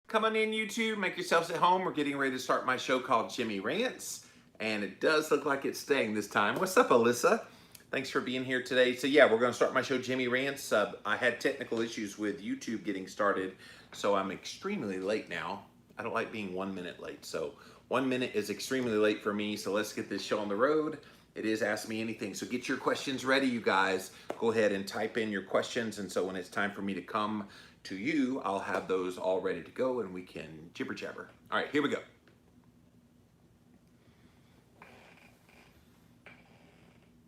Come on in, YouTube. Make yourselves at home. We're getting ready to start my show called Jimmy Rants, and it does look like it's staying this time. What's up, Alyssa? Thanks for being here today. So yeah, we're going to start my show, Jimmy Rants. I had technical issues with YouTube getting started, so I'm extremely late now. I don't like being 1 minute late, so 1 minute is extremely late for me. So let's get this show on the road. It is Ask Me Anything. So get your questions ready, you guys. Go ahead and type in your questions, and so when it's time for me to come to you, I'll have those all ready to go and we can jibber jabber. All right, here we go.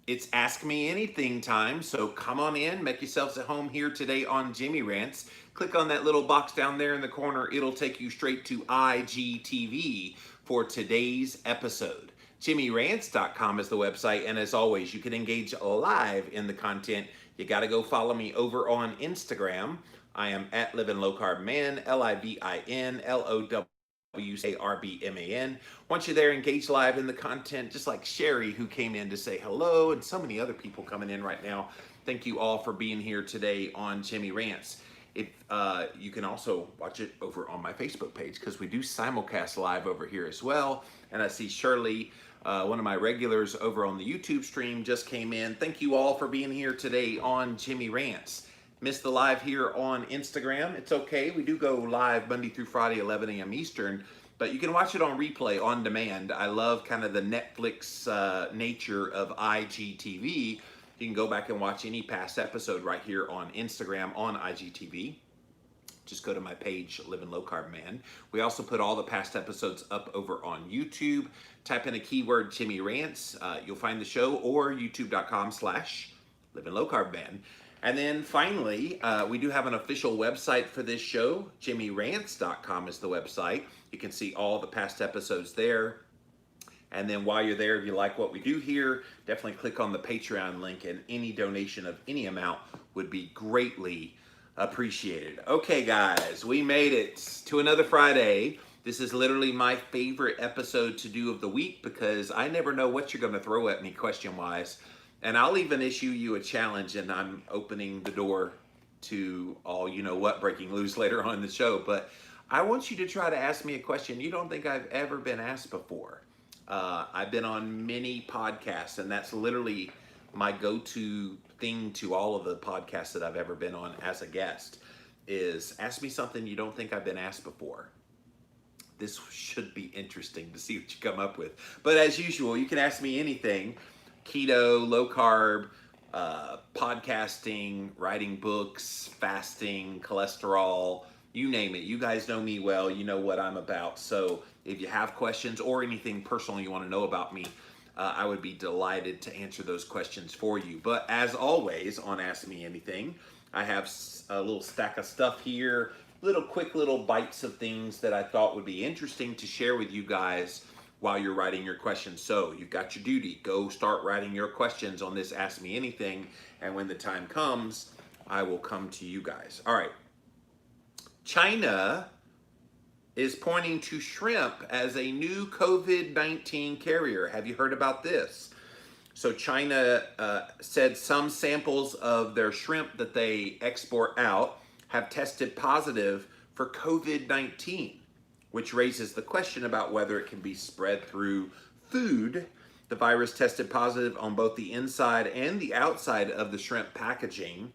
It's Ask Me Anything time, so come on in, make yourselves at home here today on Jimmy Rants. Click on that little box down there in the corner. It'll take you straight to IGTV for today's episode. JimmyRants.com is the website, and as always, you can engage live in the content. You got to go follow me over on Instagram. I am at Living Low Carb Man, LIVINLOWCARBMAN. Once you're there, engage live in the content, just like Sherry, who came in to say hello, and so many other people coming in right now. Thank you all for being here today on Jimmy Rants. If you can also watch it over on my Facebook page, because we do simulcast live over here as well. And I see Shirley, one of my regulars over on the YouTube stream, just came in. Thank you all for being here today on Jimmy Rants. Missed the live here on Instagram. It's okay. We do go live Monday through Friday, 11 a.m. Eastern, but you can watch it on replay on demand. I love kind of the Netflix nature of IGTV. You can go back and watch any past episode right here on Instagram on IGTV. Just go to my page, Living Low Carb Man. We also put all the past episodes up over on YouTube. Type in a keyword, Jimmy Rants. You'll find the show, or youtube.com/Living Low Carb Man. And then finally, we do have an official website for this show. JimmyRants.com is the website. You can see all the past episodes there. And then while you're there, if you like what we do here, definitely click on the Patreon link, and any donation of any amount would be greatly appreciated. Okay, guys, we made it to another Friday. This is literally my favorite episode to do of the week, because I never know what you're going to throw at me question-wise. And I'll even issue you a challenge, and I'm opening the door to all you-know-what breaking loose later on in the show. But I want you to try to ask me a question you don't think I've ever been asked before. I've been on many podcasts, and that's literally my go-to thing to all of the podcasts that I've ever been on as a guest, is ask me something you don't think I've been asked before. This should be interesting to see what you come up with. But as usual, you can ask me anything. Keto, low carb, podcasting, writing books, fasting, cholesterol, you name it. You guys know me well. You know what I'm about. So if you have questions or anything personal you want to know about me, I would be delighted to answer those questions for you. But as always on Ask Me Anything, I have a little stack of stuff here, quick little bites of things that I thought would be interesting to share with you guys while you're writing your questions. So you've got your duty. Go start writing your questions on this Ask Me Anything, and when the time comes, I will come to you guys. All right. China is pointing to shrimp as a new COVID-19 carrier. Have you heard about this? So China said some samples of their shrimp that they export out have tested positive for COVID-19. Which raises the question about whether it can be spread through food. The virus tested positive on both the inside and the outside of the shrimp packaging,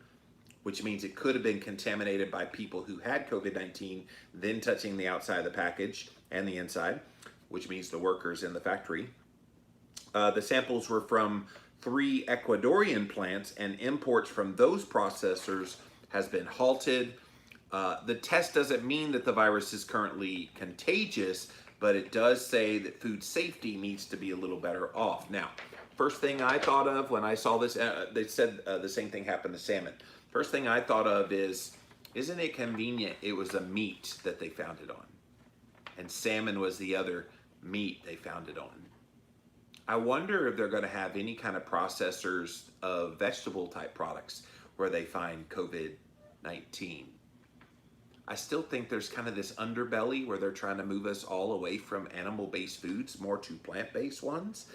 which means it could have been contaminated by people who had COVID-19, then touching the outside of the package and the inside, which means the workers in the factory. The samples were from 3 Ecuadorian plants, and imports from those processors has been halted. The test doesn't mean that the virus is currently contagious, but it does say that food safety needs to be a little better off. Now, first thing I thought of when I saw this, they said the same thing happened to salmon. First thing I thought of is, isn't it convenient it was a meat that they found it on? And salmon was the other meat they found it on. I wonder if they're going to have any kind of processors of vegetable type products where they find COVID-19. I still think there's kind of this underbelly where they're trying to move us all away from animal-based foods, more to plant-based ones.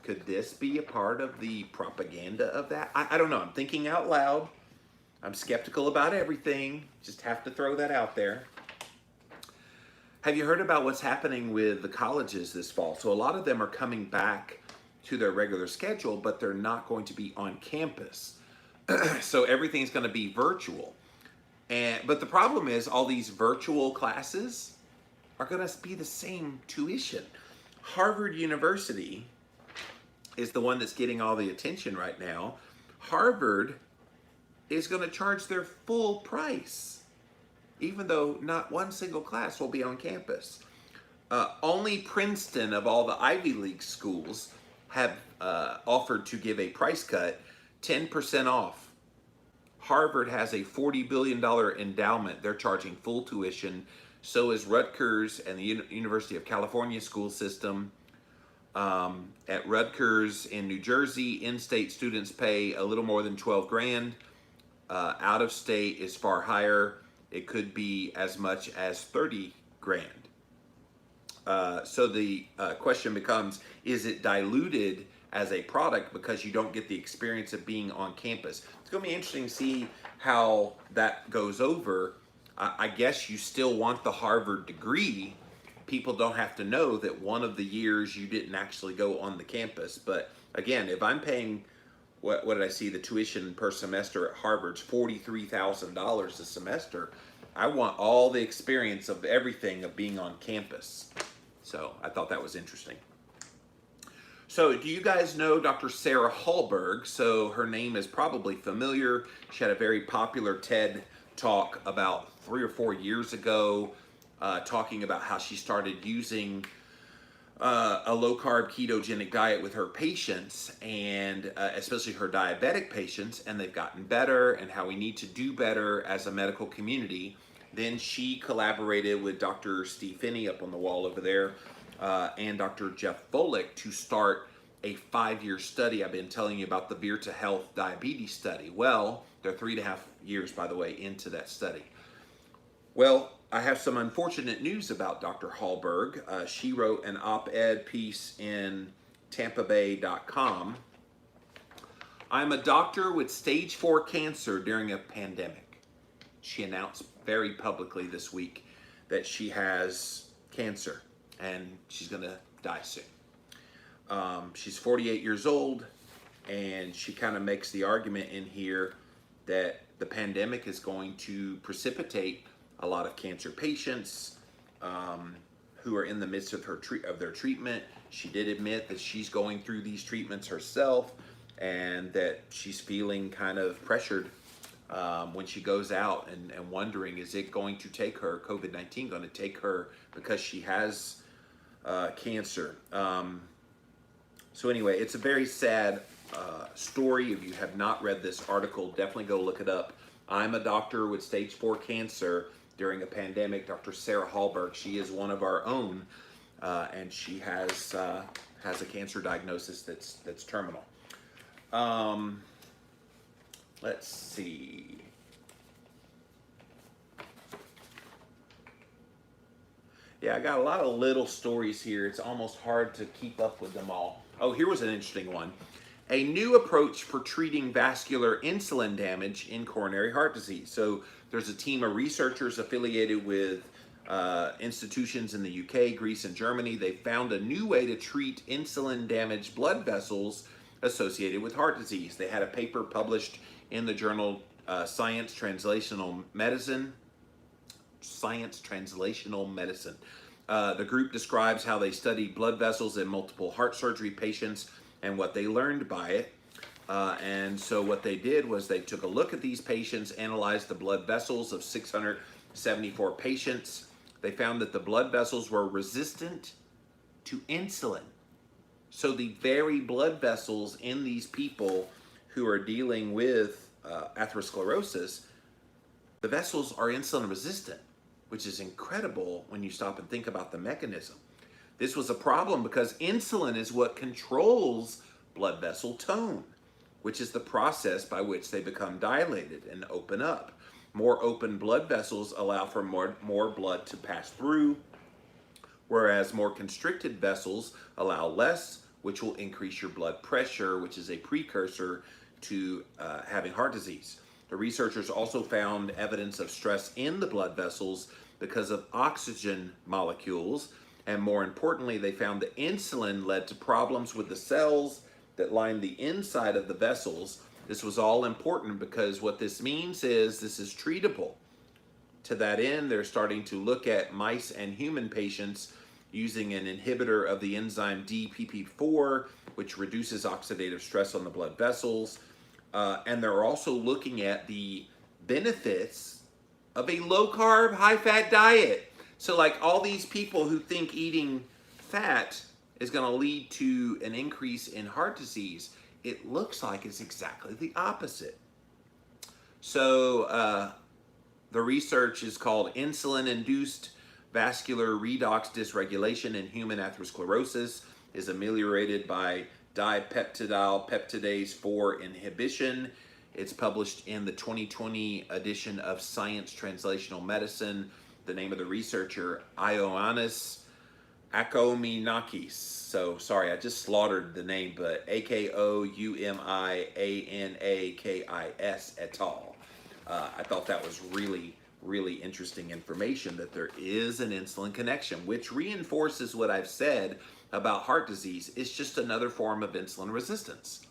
Could this be a part of the propaganda of that? I don't know. I'm thinking out loud. I'm skeptical about everything. Just have to throw that out there. Have you heard about what's happening with the colleges this fall? So a lot of them are coming back to their regular schedule, but they're not going to be on campus. So everything's going to be virtual. But the problem is all these virtual classes are going to be the same tuition. Harvard University is the one that's getting all the attention right now. Harvard is going to charge their full price, even though not one single class will be on campus. Only Princeton, of all the Ivy League schools, have offered to give a price cut, 10% off. Harvard has a $40 billion endowment. They're charging full tuition. So is Rutgers and the University of California school system. At Rutgers in New Jersey, in-state students pay a little more than 12 grand. Out of state is far higher. It could be as much as 30 grand. So the question becomes, is it diluted as a product because you don't get the experience of being on campus? It's going to be interesting to see how that goes over. I guess you still want the Harvard degree. People don't have to know that one of the years you didn't actually go on the campus. But again, if I'm paying, what did I see, the tuition per semester at Harvard's $43,000 a semester, I want all the experience of everything of being on campus. So I thought that was interesting. So do you guys know Dr. Sarah Hallberg? So her name is probably familiar. She had a very popular TED talk about 3 or 4 years ago, talking about how she started using a low-carb ketogenic diet with her patients, and especially her diabetic patients, and they've gotten better, and how we need to do better as a medical community. Then she collaborated with Dr. Steve Finney up on the wall over there, and Dr. Jeff Volek to start a 5-year study. I've been telling you about the Veer to Health diabetes study. Well, they're 3.5 years, by the way, into that study. Well, I have some unfortunate news about Dr. Hallberg. She wrote an op-ed piece in TampaBay.com. I'm a doctor with stage 4 cancer during a pandemic. She announced very publicly this week that she has cancer and she's going to die soon. She's 48 years old, and she kind of makes the argument in here that the pandemic is going to precipitate a lot of cancer patients who are in the midst of their treatment. She did admit that she's going through these treatments herself, and that she's feeling kind of pressured when she goes out and wondering, is it going to take her, COVID-19 going to take her because she has cancer. So anyway, it's a very sad story. If you have not read this article, definitely go look it up. I'm a doctor with stage 4 cancer during a pandemic. Dr. Sarah Hallberg, she is one of our own, and she has a cancer diagnosis that's terminal. Let's see. Yeah, I got a lot of little stories here. It's almost hard to keep up with them all. Oh, here was an interesting one. A new approach for treating vascular insulin damage in coronary heart disease. So there's a team of researchers affiliated with institutions in the UK, Greece, and Germany. They found a new way to treat insulin-damaged blood vessels associated with heart disease. They had a paper published in the journal Science Translational Medicine. The group describes how they studied blood vessels in multiple heart surgery patients and what they learned by it. And so what they did was they took a look at these patients, analyzed the blood vessels of 674 patients. They found that the blood vessels were resistant to insulin. So the very blood vessels in these people who are dealing with atherosclerosis, the vessels are insulin resistant, which is incredible when you stop and think about the mechanism. This was a problem because insulin is what controls blood vessel tone, which is the process by which they become dilated and open up. More open blood vessels allow for more blood to pass through, whereas more constricted vessels allow less, which will increase your blood pressure, which is a precursor to having heart disease. The researchers also found evidence of stress in the blood vessels because of oxygen molecules. And more importantly, they found that insulin led to problems with the cells that line the inside of the vessels. This was all important because what this means is this is treatable. To that end, they're starting to look at mice and human patients using an inhibitor of the enzyme DPP4, which reduces oxidative stress on the blood vessels. And they're also looking at the benefits of a low-carb, high-fat diet. So like all these people who think eating fat is going to lead to an increase in heart disease, it looks like it's exactly the opposite. So the research is called insulin-induced vascular redox dysregulation in human atherosclerosis is ameliorated by dipeptidyl peptidase 4 inhibition. It's published in the 2020 edition of Science Translational Medicine. The name of the researcher, Ioannis Akominakis. So sorry, I just slaughtered the name, but Akoumianakis et al. I thought that was really, really interesting information that there is an insulin connection, which reinforces what I've said about heart disease. It's just another form of insulin resistance.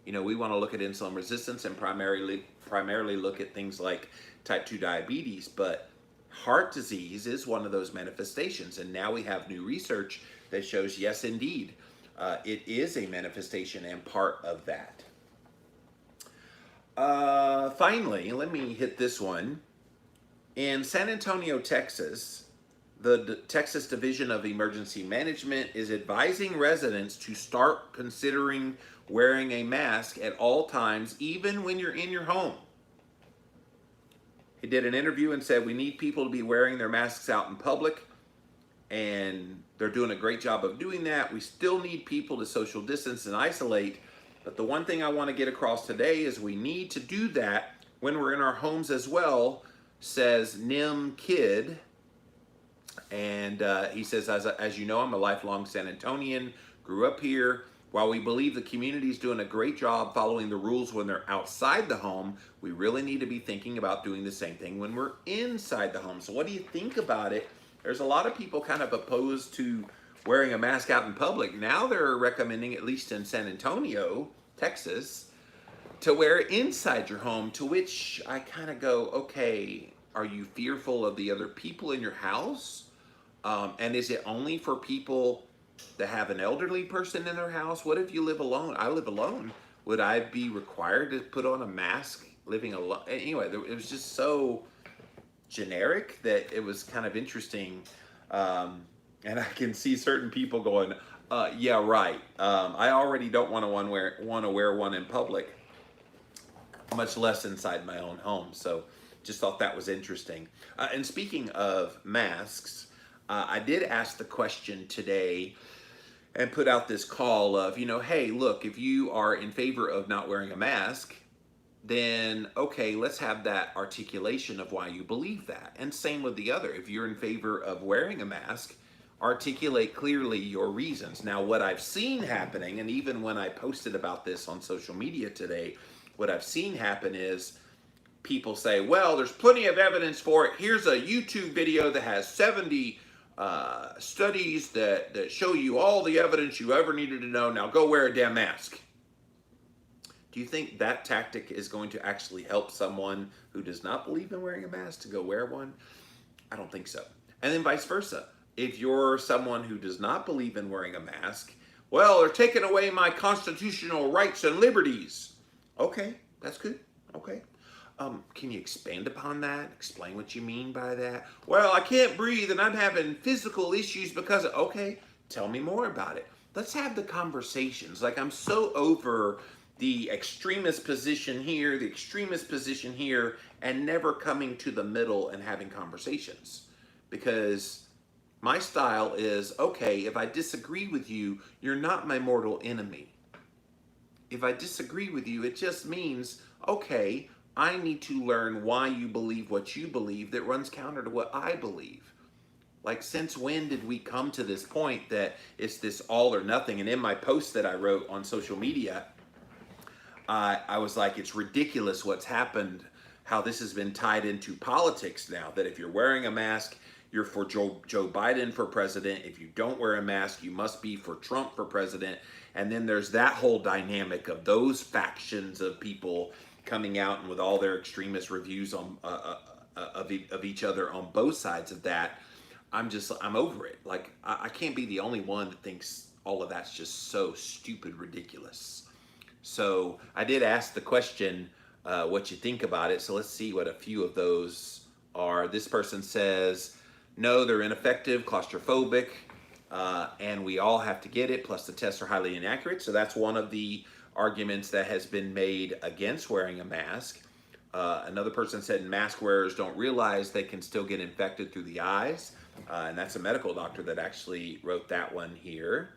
You know, we want to look at insulin resistance and primarily look at things like type 2 diabetes, but heart disease is one of those manifestations. And now we have new research that shows, yes, indeed, it is a manifestation and part of that. Finally, let me hit this one. In San Antonio, Texas, the Texas Division of Emergency Management is advising residents to start considering wearing a mask at all times, even when you're in your home. He did an interview and said we need people to be wearing their masks out in public, and they're doing a great job of doing that. We still need people to social distance and isolate, but the one thing I want to get across today is we need to do that when we're in our homes as well, says Nim Kidd. And he says, as you know, I'm a lifelong San Antonian, grew up here. While we believe the community is doing a great job following the rules when they're outside the home, we really need to be thinking about doing the same thing when we're inside the home. So what do you think about it? There's a lot of people kind of opposed to wearing a mask out in public. Now they're recommending, at least in San Antonio, Texas, to wear it inside your home, to which I kind of go, okay, are you fearful of the other people in your house? And is it only for people that have an elderly person in their house? What if you live alone? I live alone. Would I be required to put on a mask living alone? Anyway, it was just so generic that it was kind of interesting. And I can see certain people going, yeah, right. I already don't want to wear one in public, much less inside my own home. So just thought that was interesting. And speaking of masks, I did ask the question today and put out this call of, hey, look, if you are in favor of not wearing a mask, then okay, let's have that articulation of why you believe that. And same with the other. If you're in favor of wearing a mask, articulate clearly your reasons. Now, what I've seen happening, and even when I posted about this on social media today, what I've seen happen is people say, well, there's plenty of evidence for it. Here's a YouTube video that has 70 studies that show you all the evidence you ever needed to know. Now go wear a damn mask. Do you think that tactic is going to actually help someone who does not believe in wearing a mask to go wear one? I don't think so. And then vice versa. If you're someone who does not believe in wearing a mask, well, they're taking away my constitutional rights and liberties. Okay, that's good. Okay. Can you expand upon that? Explain what you mean by that? Well, I can't breathe and I'm having physical issues because of, okay, tell me more about it. Let's have the conversations. Like, I'm so over the extremist position here, the extremist position here, and never coming to the middle and having conversations. Because my style is, okay, if I disagree with you, you're not my mortal enemy. If I disagree with you, it just means, okay, I need to learn why you believe what you believe that runs counter to what I believe. Like, since when did we come to this point that it's this all or nothing? And in my post that I wrote on social media, I was like, it's ridiculous what's happened, how this has been tied into politics now, that if you're wearing a mask, you're for Joe Biden for president. If you don't wear a mask, you must be for Trump for president. And then there's that whole dynamic of those factions of people coming out and with all their extremist reviews on of each other on both sides of that. I'm over it. Like, I can't be the only one that thinks all of that's just so stupid ridiculous. So I did ask the question, what you think about it. So let's see what a few of those are. This person says, no, they're ineffective, claustrophobic, and we all have to get it. Plus the tests are highly inaccurate. So that's one of the arguments that has been made against wearing a mask. Another person said mask wearers don't realize they can still get infected through the eyes. And that's a medical doctor that actually wrote that one here.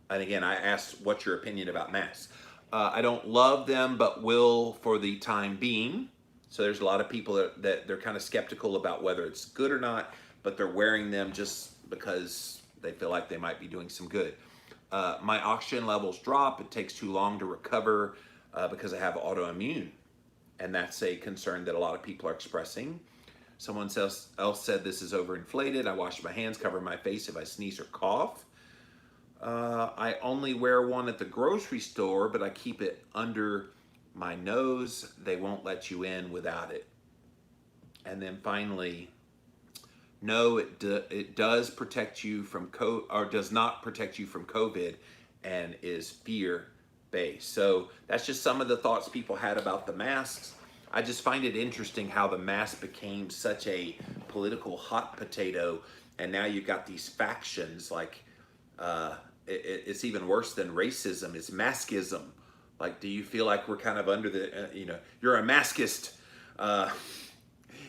And again, I asked, what's your opinion about masks? I don't love them, but will for the time being. So there's a lot of people that they're kind of skeptical about whether it's good or not, but they're wearing them just because they feel like they might be doing some good. My oxygen levels drop. It takes too long to recover because I have autoimmune. And that's a concern that a lot of people are expressing. Someone else said this is overinflated. I wash my hands, cover my face if I sneeze or cough. I only wear one at the grocery store, but I keep it under my nose. They won't let you in without it. And then finally, no, it does protect you from does not protect you from COVID, and is fear-based. So that's just some of the thoughts people had about the masks. I just find it interesting how the mask became such a political hot potato, and now you've got these factions like it's even worse than racism. It's maskism. Like, do you feel like we're kind of under the, you're a maskist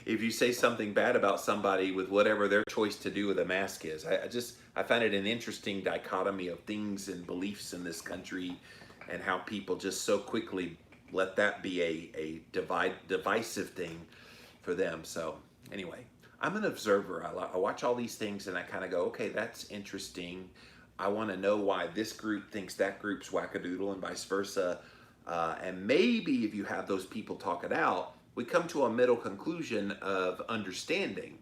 if you say something bad about somebody with whatever their choice to do with a mask is. I find it an interesting dichotomy of things and beliefs in this country, and how people just so quickly let that be a divisive thing for them. So anyway, I'm an observer. I watch all these things and I kind of go, okay, that's interesting. I want to know why this group thinks that group's wackadoodle and vice versa. And maybe if you have those people talk it out, we come to a middle conclusion of understanding.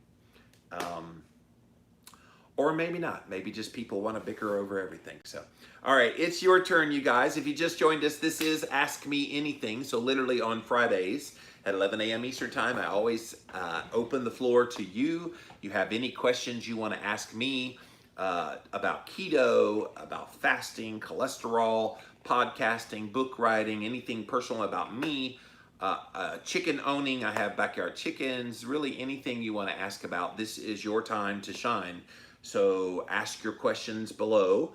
Or maybe not. Maybe just people want to bicker over everything. So, all right, it's your turn, you guys. If you just joined us, this is Ask Me Anything. So literally on Fridays at 11 a.m. Eastern Time, I always open the floor to you. You have any questions you want to ask me about keto, about fasting, cholesterol, podcasting, book writing, anything personal about me, chicken owning. I have backyard chickens, really anything you want to ask about. This is your time to shine. So ask your questions below,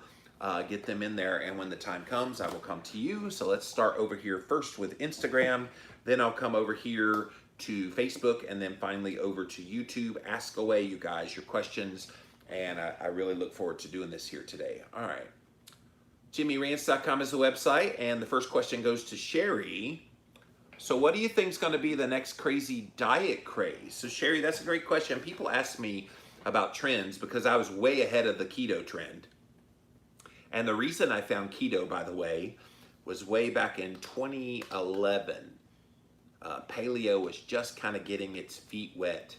get them in there, and when the time comes, I will come to you. So let's start over here first with Instagram, then I'll come over here to Facebook, and then finally over to YouTube. Ask away, you guys, your questions, and I really look forward to doing this here today. All right. JimmyRants.com is the website, and the first question goes to Sherry. So what do you think is going to be the next crazy diet craze? So Sherry, that's a great question. People ask me about trends because I was way ahead of the keto trend. And the reason I found keto, by the way, was way back in 2011. Paleo was just kind of getting its feet wet,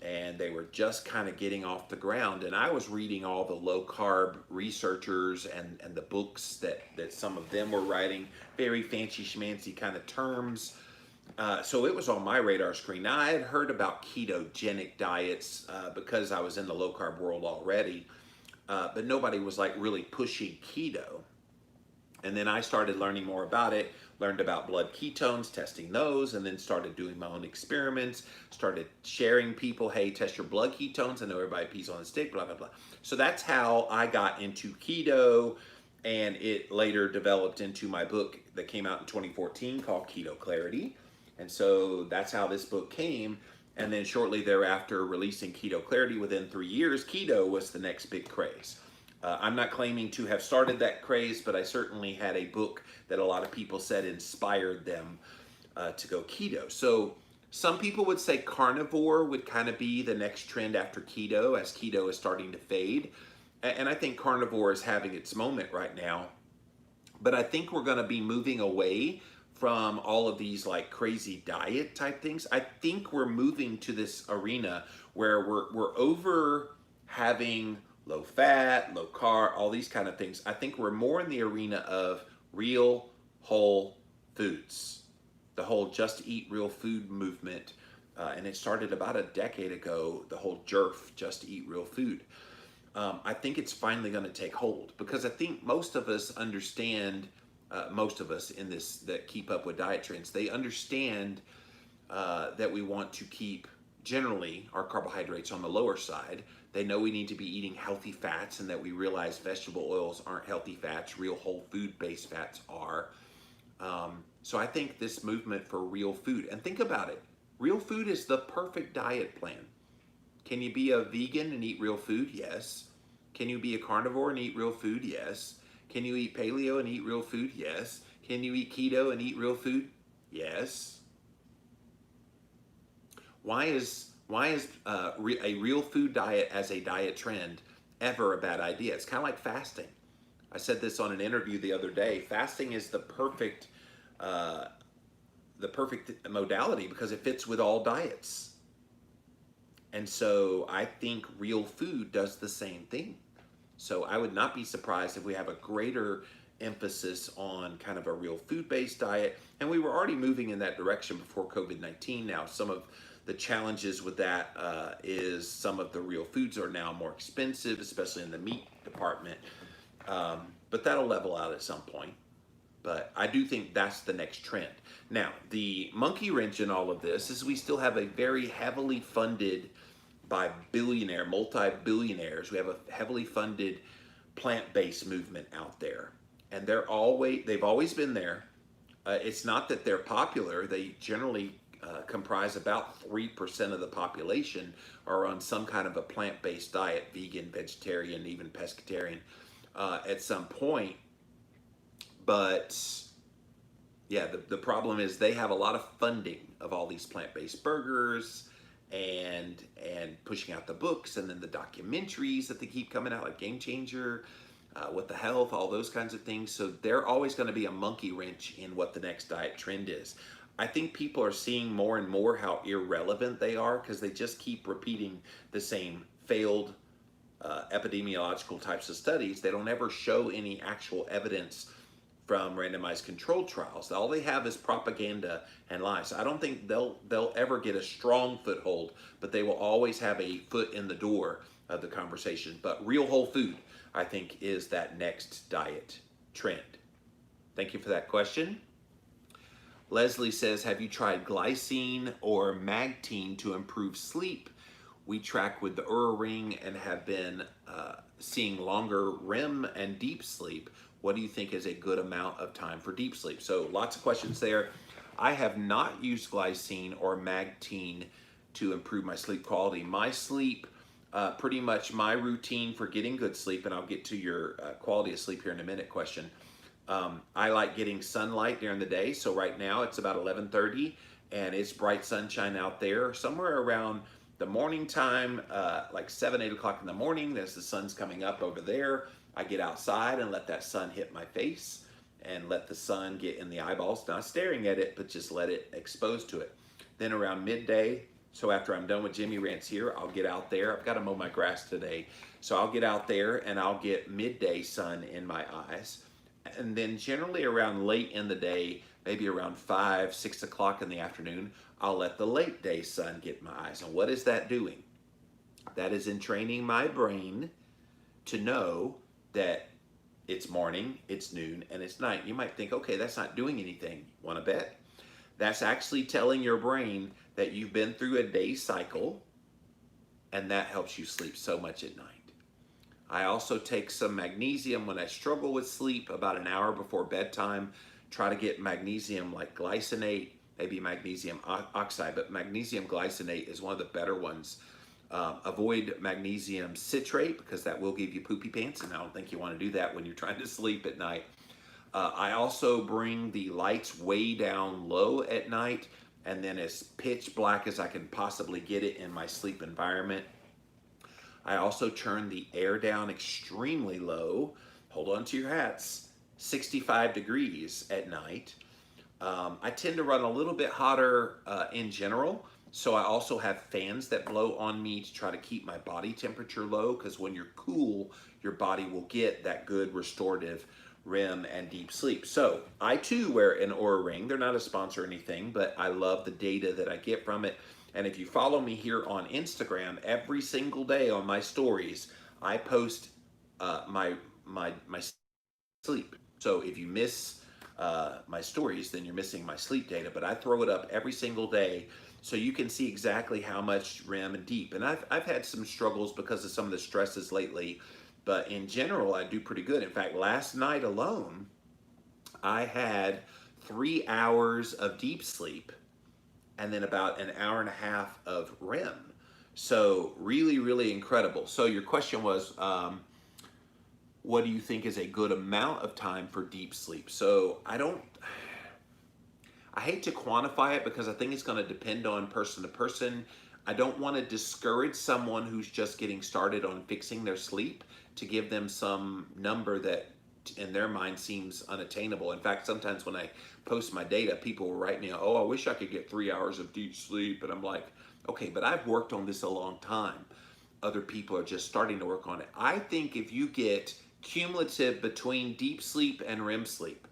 and they were just kind of getting off the ground. And I was reading all the low carb researchers and the books that some of them were writing, very fancy schmancy kind of terms. So it was on my radar screen. Now, I had heard about ketogenic diets because I was in the low carb world already, but nobody was like really pushing keto. And then I started learning more about it, learned about blood ketones, testing those, and then started doing my own experiments, started sharing people, hey, test your blood ketones. I know everybody pees on a stick, blah, blah, blah. So that's how I got into keto, and it later developed into my book that came out in 2014 called Keto Clarity. And so that's how this book came. And then shortly thereafter, releasing Keto Clarity, within 3 years, keto was the next big craze. I'm not claiming to have started that craze, but I certainly had a book that a lot of people said inspired them to go keto. So some people would say carnivore would kind of be the next trend after keto, as keto is starting to fade. And I think carnivore is having its moment right now. But I think we're going to be moving away from all of these like crazy diet type things. I think we're moving to this arena where we're over having low fat, low carb, all these kind of things. I think we're more in the arena of real whole foods. The whole just eat real food movement, and it started about a decade ago, the whole JERF, just eat real food. I think it's finally going to take hold because I think most of us understand, most of us in this that keep up with diet trends, they understand that we want to keep generally our carbohydrates on the lower side. They know we need to be eating healthy fats and that we realize vegetable oils aren't healthy fats, real whole food based fats are. So I think this movement for real food, and think about it, real food is the perfect diet plan. Can you be a vegan and eat real food? Yes. Can you be a carnivore and eat real food? Yes. Can you eat paleo and eat real food? Yes. Can you eat keto and eat real food? Yes. Why is a real food diet as a diet trend ever a bad idea? It's kind of like fasting. I said this on an interview the other day. Fasting is the perfect modality because it fits with all diets. And so I think real food does the same thing. So I would not be surprised if we have a greater emphasis on kind of a real food-based diet. And we were already moving in that direction before COVID-19. Now, some of the challenges with that is some of the real foods are now more expensive, especially in the meat department. But that'll level out at some point. But I do think that's the next trend. Now, the monkey wrench in all of this is we still have a very heavily funded by multi-billionaires. We have a heavily funded plant-based movement out there. And they've always been there. It's not that they're popular. They generally comprise about 3% of the population are on some kind of a plant-based diet, vegan, vegetarian, even pescatarian at some point. But yeah, the problem is they have a lot of funding of all these plant-based burgers and pushing out the books and then the documentaries that they keep coming out, like Game Changer, What the Health, all those kinds of things. So they're always going to be a monkey wrench in what the next diet trend is. I think people are seeing more and more how irrelevant they are because they just keep repeating the same failed epidemiological types of studies. They don't ever show any actual evidence from randomized controlled trials. All they have is propaganda and lies. I don't think they'll ever get a strong foothold, but they will always have a foot in the door of the conversation. But real whole food, I think, is that next diet trend. Thank you for that question. Leslie says, have you tried glycine or magtine to improve sleep? We track with the Oura Ring and have been seeing longer REM and deep sleep. What do you think is a good amount of time for deep sleep? So lots of questions there. I have not used glycine or magtine to improve my sleep quality. My sleep, pretty much my routine for getting good sleep, and I'll get to your quality of sleep here in a minute question. I like getting sunlight during the day. So right now it's about 11:30 and it's bright sunshine out there. Somewhere around the morning time, like 7, 8 o'clock in the morning, as the sun's coming up over there, I get outside and let that sun hit my face and let the sun get in the eyeballs, not staring at it, but just let it expose to it. Then around midday, so after I'm done with Jimmy Rants here, I'll get out there. I've got to mow my grass today. So I'll get out there and I'll get midday sun in my eyes. And then generally around late in the day, maybe around 5, 6 o'clock in the afternoon, I'll let the late day sun get my eyes. And what is that doing? That is entraining my brain to know that it's morning, it's noon, and it's night. You might think, okay, that's not doing anything. Want to bet? That's actually telling your brain that you've been through a day cycle, and that helps you sleep so much at night. I also take some magnesium when I struggle with sleep about an hour before bedtime. Try to get magnesium like glycinate, maybe magnesium oxide, but magnesium glycinate is one of the better ones. Avoid magnesium citrate because that will give you poopy pants, and I don't think you want to do that when you're trying to sleep at night. I also bring the lights way down low at night and then as pitch black as I can possibly get it in my sleep environment. I also turn the air down extremely low. Hold on to your hats. 65 degrees at night. I tend to run a little bit hotter in general. So I also have fans that blow on me to try to keep my body temperature low, because when you're cool, your body will get that good restorative REM and deep sleep. So I too wear an Aura Ring. They're not a sponsor or anything, but I love the data that I get from it. And if you follow me here on Instagram, every single day on my stories, I post my sleep. So if you miss my stories, then you're missing my sleep data. But I throw it up every single day so you can see exactly how much REM and deep. And I've had some struggles because of some of the stresses lately, but in general, I do pretty good. In fact, last night alone, I had 3 hours of deep sleep and then about an hour and a half of REM. So really, really incredible. So your question was, what do you think is a good amount of time for deep sleep? So I hate to quantify it because I think it's going to depend on person to person. I don't want to discourage someone who's just getting started on fixing their sleep to give them some number that in their mind seems unattainable. In fact, sometimes when I post my data, people will write me, oh, I wish I could get 3 hours of deep sleep. And I'm like, okay, but I've worked on this a long time. Other people are just starting to work on it. I think if you get cumulative between deep sleep and REM sleep,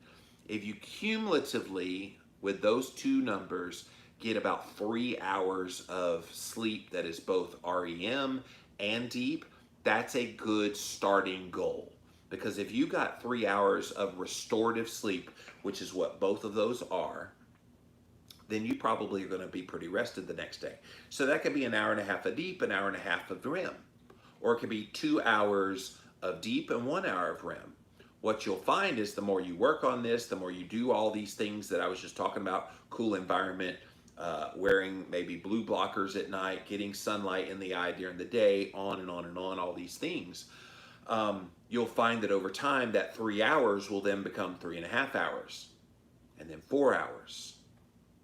if you cumulatively with those two numbers get about 3 hours of sleep that is both REM and deep, that's a good starting goal. Because if you got 3 hours of restorative sleep, which is what both of those are, then you probably are going to be pretty rested the next day. So that could be an hour and a half of deep, an hour and a half of REM. Or it could be 2 hours of deep and 1 hour of REM. What you'll find is the more you work on this, the more you do all these things that I was just talking about, cool environment, wearing maybe blue blockers at night, getting sunlight in the eye during the day, on and on and on, all these things, you'll find that over time that 3 hours will then become 3.5 hours and then 4 hours.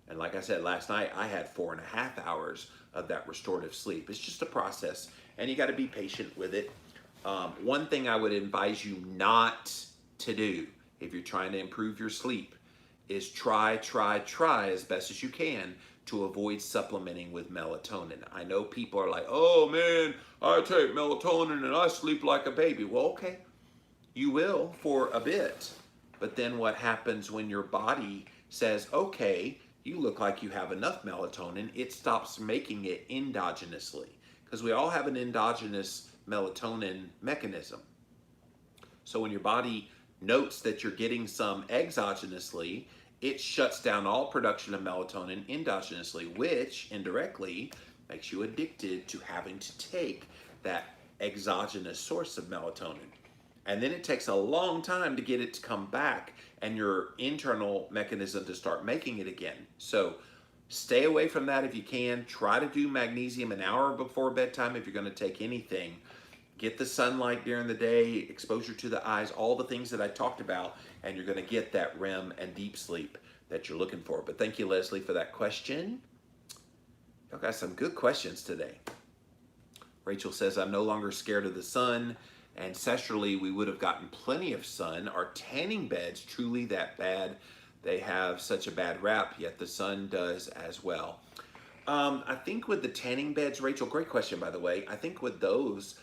And like I said, last night I had 4.5 hours of that restorative sleep. It's just a process and you got to be patient with it. One thing I would advise you not to do if you're trying to improve your sleep is try as best as you can to avoid supplementing with melatonin. I know people are like, oh man, I take melatonin and I sleep like a baby. Well, okay, you will for a bit. But then what happens when your body says, okay, you look like you have enough melatonin, it stops making it endogenously. Because we all have an endogenous melatonin mechanism. So when your body notes that you're getting some exogenously, it shuts down all production of melatonin endogenously, which indirectly makes you addicted to having to take that exogenous source of melatonin. And then it takes a long time to get it to come back and your internal mechanism to start making it again. So stay away from that if you can. Try to do magnesium an hour before bedtime if you're going to take anything. Get the sunlight during the day, exposure to the eyes, all the things that I talked about, and you're going to get that REM and deep sleep that you're looking for. But thank you, Leslie, for that question. Y'all got some good questions today. Rachel says, I'm no longer scared of the sun. Ancestrally, we would have gotten plenty of sun. Are tanning beds truly that bad? They have such a bad rap, yet the sun does as well. I think with the tanning beds, Rachel, great question, by the way. I think with those,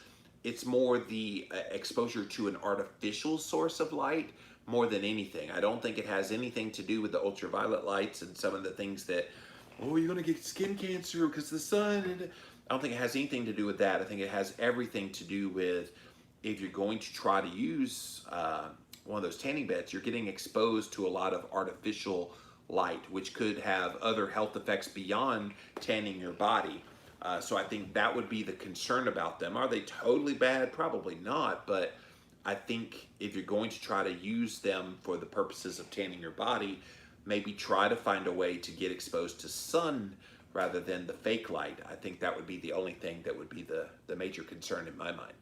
it's more the exposure to an artificial source of light more than anything. I don't think it has anything to do with the ultraviolet lights and some of the things that, oh, you're going to get skin cancer because the sun. I don't think it has anything to do with that. I think it has everything to do with if you're going to try to use one of those tanning beds, you're getting exposed to a lot of artificial light, which could have other health effects beyond tanning your body. So I think that would be the concern about them. Are they totally bad? Probably not, but I think if you're going to try to use them for the purposes of tanning your body, maybe try to find a way to get exposed to sun rather than the fake light. I think that would be the only thing that would be the major concern in my mind.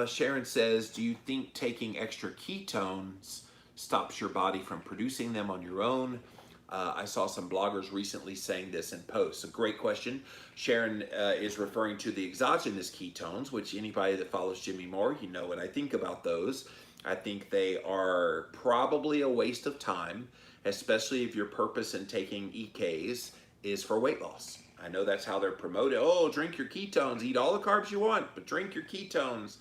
Sharon says, do you think taking extra ketones stops your body from producing them on your own? I saw some bloggers recently saying this in posts. A great question. Sharon is referring to the exogenous ketones, which anybody that follows Jimmy Moore, you know what I think about those. I think they are probably a waste of time, especially if your purpose in taking EKs is for weight loss. I know that's how they're promoted. Oh, drink your ketones, eat all the carbs you want, but drink your ketones.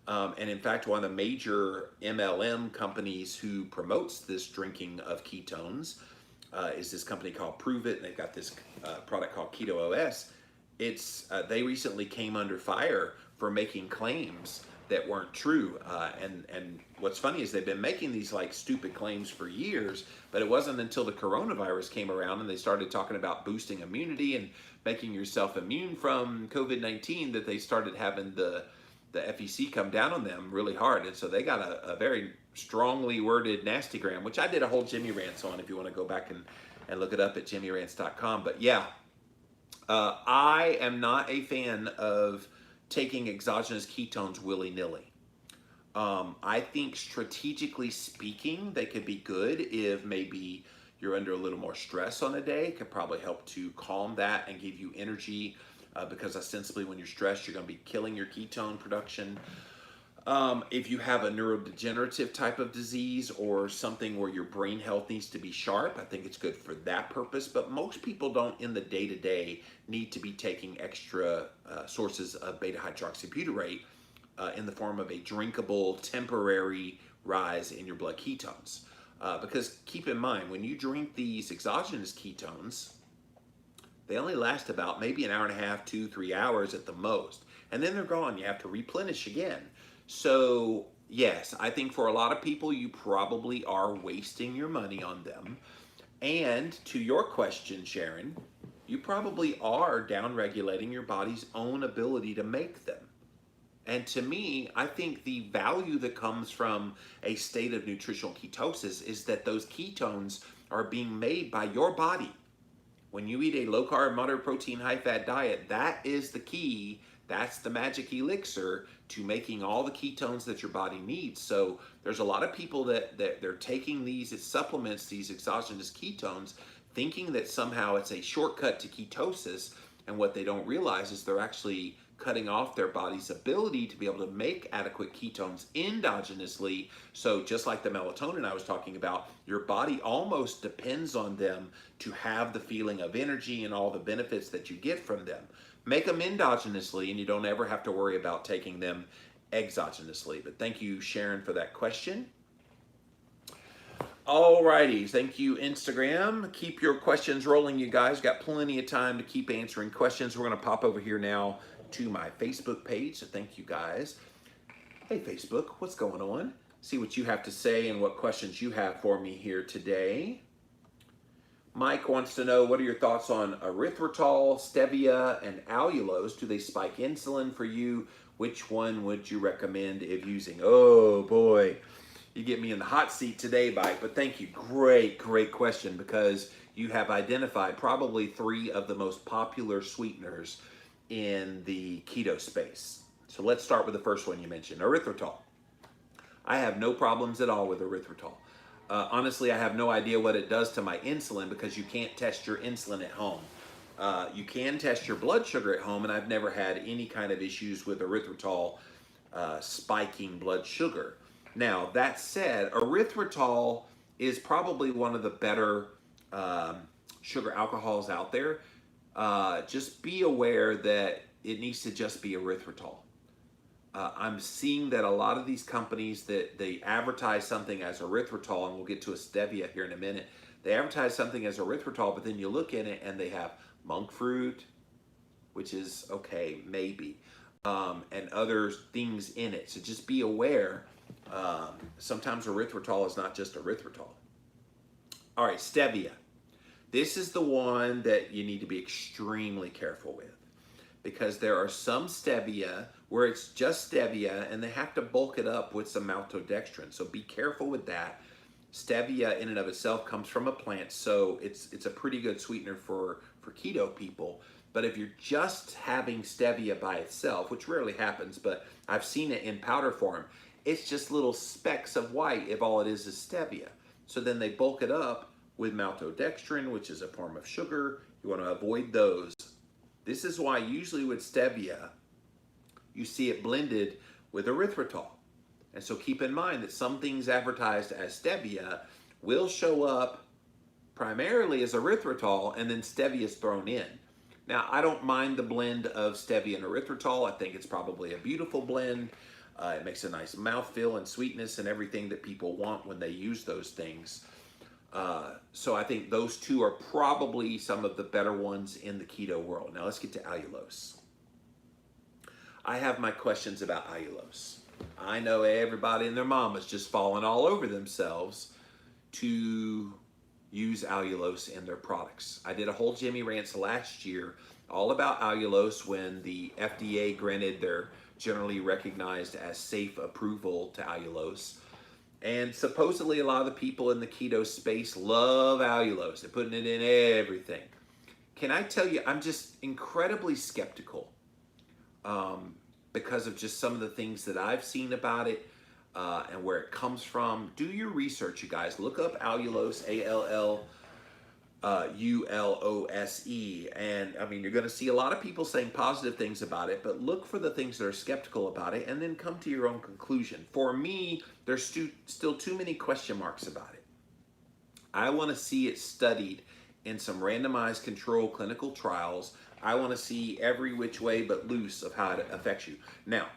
And in fact, one of the major MLM companies who promotes this drinking of ketones is this company called Prove It, and they've got this product called Keto OS. They recently came under fire for making claims that weren't true. And what's funny is they've been making these like stupid claims for years, but it wasn't until the coronavirus came around and they started talking about boosting immunity and making yourself immune from COVID-19 that they started having the FEC come down on them really hard. And so they got a very strongly worded nastygram, which I did a whole Jimmy Rants on if you want to go back and look it up at jimmyrants.com. But yeah, I am not a fan of taking exogenous ketones willy-nilly. I think strategically speaking, they could be good if maybe you're under a little more stress on a day. It could probably help to calm that and give you energy because ostensibly when you're stressed, you're going to be killing your ketone production. If you have a neurodegenerative type of disease or something where your brain health needs to be sharp, I think it's good for that purpose. But most people don't in the day-to-day need to be taking extra sources of beta-hydroxybutyrate in the form of a drinkable temporary rise in your blood ketones. Because keep in mind, when you drink these exogenous ketones, they only last about maybe an hour and a half, 2-3 hours at the most. And then they're gone. You have to replenish again. So yes, I think for a lot of people, you probably are wasting your money on them. And to your question, Sharon, you probably are downregulating your body's own ability to make them. And to me, I think the value that comes from a state of nutritional ketosis is that those ketones are being made by your body. When you eat a low carb, moderate protein, high fat diet, that is the key. That's the magic elixir to making all the ketones that your body needs. So there's a lot of people that they're taking these as supplements, these exogenous ketones, thinking that somehow it's a shortcut to ketosis. And what they don't realize is they're actually cutting off their body's ability to be able to make adequate ketones endogenously. So just like the melatonin I was talking about, your body almost depends on them to have the feeling of energy and all the benefits that you get from them. Make them endogenously and you don't ever have to worry about taking them exogenously. But thank you, Sharon, for that question. Alrighty, thank you, Instagram. Keep your questions rolling, you guys. Got plenty of time to keep answering questions. We're going to pop over here now to my Facebook page, so thank you guys. Hey Facebook, what's going on? See what you have to say and what questions you have for me here today. Mike wants to know, what are your thoughts on erythritol, stevia, and allulose? Do they spike insulin for you? Which one would you recommend if using? Oh boy, you get me in the hot seat today, Mike, but thank you. Great question, because you have identified probably 3 of the most popular sweeteners in the keto space. So let's start with the first one you mentioned, erythritol. I have no problems at all with erythritol. Honestly, I have no idea what it does to my insulin because you can't test your insulin at home. You can test your blood sugar at home, and I've never had any kind of issues with erythritol spiking blood sugar. Now, that said, erythritol is probably one of the better sugar alcohols out there. Just be aware that it needs to just be erythritol. I'm seeing that a lot of these companies that they advertise something as erythritol, and we'll get to a stevia here in a minute. They advertise something as erythritol, but then you look in it and they have monk fruit, which is okay, maybe, and other things in it. So just be aware. Sometimes erythritol is not just erythritol. All right, stevia. This is the one that you need to be extremely careful with, because there are some stevia where it's just stevia and they have to bulk it up with some maltodextrin. So be careful with that. Stevia in and of itself comes from a plant, so it's a pretty good sweetener for keto people. But if you're just having stevia by itself, which rarely happens, but I've seen it in powder form, it's just little specks of white if all it is stevia. So then they bulk it up with maltodextrin, which is a form of sugar. You want to avoid those. This is why usually with stevia, you see it blended with erythritol. And so keep in mind that some things advertised as stevia will show up primarily as erythritol, and then stevia is thrown in. Now, I don't mind the blend of stevia and erythritol. I think it's probably a beautiful blend. It makes a nice mouthfeel and sweetness and everything that people want when they use those things. So I think those two are probably some of the better ones in the keto world. Now let's get to allulose. I have my questions about allulose. I know everybody and their mama's just falling all over themselves to use allulose in their products. I did a whole Jimmy Rants last year all about allulose when the FDA granted their generally recognized as safe approval to allulose. And supposedly a lot of the people in the keto space love allulose. They're putting it in everything. Can I tell you, I'm just incredibly skeptical because of just some of the things that I've seen about it and where it comes from. Do your research, you guys. Look up allulose, A-L-L-U-L-O-S-E. And I mean, you're going to see a lot of people saying positive things about it, but look for the things that are skeptical about it and then come to your own conclusion. For me, there's still too many question marks about it. I want to see it studied in some randomized controlled clinical trials. I want to see every which way but loose of how it affects you. Now,